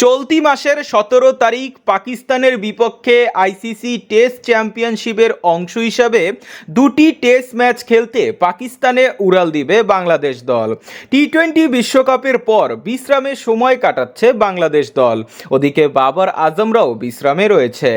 চলতি মাসের 17 তারিখ পাকিস্তানের বিপক্ষে আইসিসি টেস্ট চ্যাম্পিয়নশিপের অংশ হিসাবে দুটি টেস্ট ম্যাচ খেলতে পাকিস্তানে উড়াল দিবে বাংলাদেশ দল। টি-20 বিশ্বকাপের পর বিশ্রামে সময় কাটাচ্ছে বাংলাদেশ দল, ওদিকে বাবর আজমরাও বিশ্রামে রয়েছে।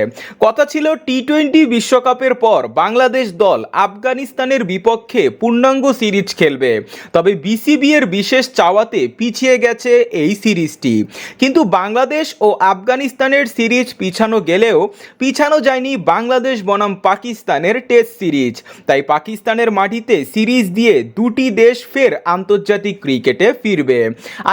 কথা ছিল টি-20 বিশ্বকাপের পর বাংলাদেশ দল আফগানিস্তানের বিপক্ষে পূর্ণাঙ্গ সিরিজ খেলবে, তবে বিসিবি এর বিশেষ চাওয়াতে পিছিয়ে গেছে এই সিরিজটি। কিন্তু বাংলাদেশ ও আফগানিস্তানের সিরিজ পিছানো গেলেও পিছানো যায়নি বাংলাদেশ বনাম পাকিস্তানের টেস্ট সিরিজ। তাই পাকিস্তানের মাটিতে সিরিজ দিয়ে দুটি দেশ ফের আন্তর্জাতিক ক্রিকেটে ফিরবে।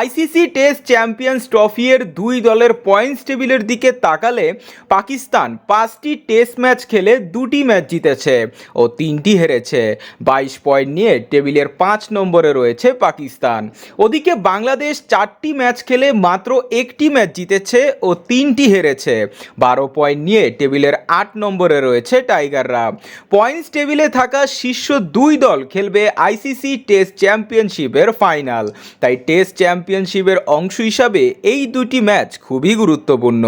আইসিসি টেস্ট চ্যাম্পিয়ন্স ট্রফি এর দুই দলের পয়েন্টস টেবিলের দিকে তাকালে পাকিস্তান 5টি টেস্ট ম্যাচ খেলে 2টি ম্যাচ জিতেছে ও 3টি হেরেছে। 22 পয়েন্ট নিয়ে টেবিলের 5 নম্বরে রয়েছে পাকিস্তান। ওদিকে বাংলাদেশ 4টি ম্যাচ খেলে মাত্র একটি ম্যাচ জিতেছে ও 3টি হেরেছে। 12 পয়েন্ট নিয়ে টেবিলের 8 নম্বরে রয়েছে টাইগাররা। পয়েন্টস টেবিলে থাকা শীর্ষ দুই দল খেলবে আইসিসি টেস্ট চ্যাম্পিয়নশিপের ফাইনাল। তাই টেস্ট চ্যাম্পিয়নশিপের অংশ হিসাবে এই দুটি ম্যাচ খুবই গুরুত্বপূর্ণ।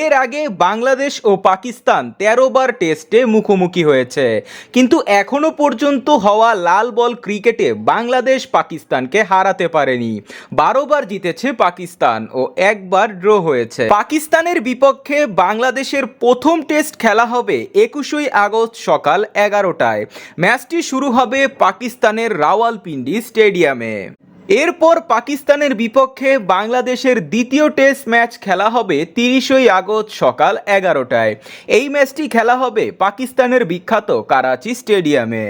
এর আগে বাংলাদেশ ও পাকিস্তান 13 বার টেস্টে মুখোমুখি হয়েছে, কিন্তু এখনো পর্যন্ত হওয়া লাল বল ক্রিকেটে বাংলাদেশ পাকিস্তানকে হারাতে পারেনি। 12 বার জিতেছে পাকিস্তান ও একবার ড্র হয়েছে। পাকিস্তানের বিপক্ষে বাংলাদেশের প্রথম টেস্ট খেলা হবে 21 আগস্ট সকাল 11টায়। ম্যাচটি শুরু হবে পাকিস্তানের রাওয়ালপিন্ডি স্টেডিয়ামে। এরপর পাকিস্তানের বিপক্ষে বাংলাদেশের দ্বিতীয় টেস্ট ম্যাচ খেলা হবে 30 আগস্ট সকাল 11টায়। এই ম্যাচটি খেলা হবে পাকিস্তানের বিখ্যাত করাচি স্টেডিয়ামে।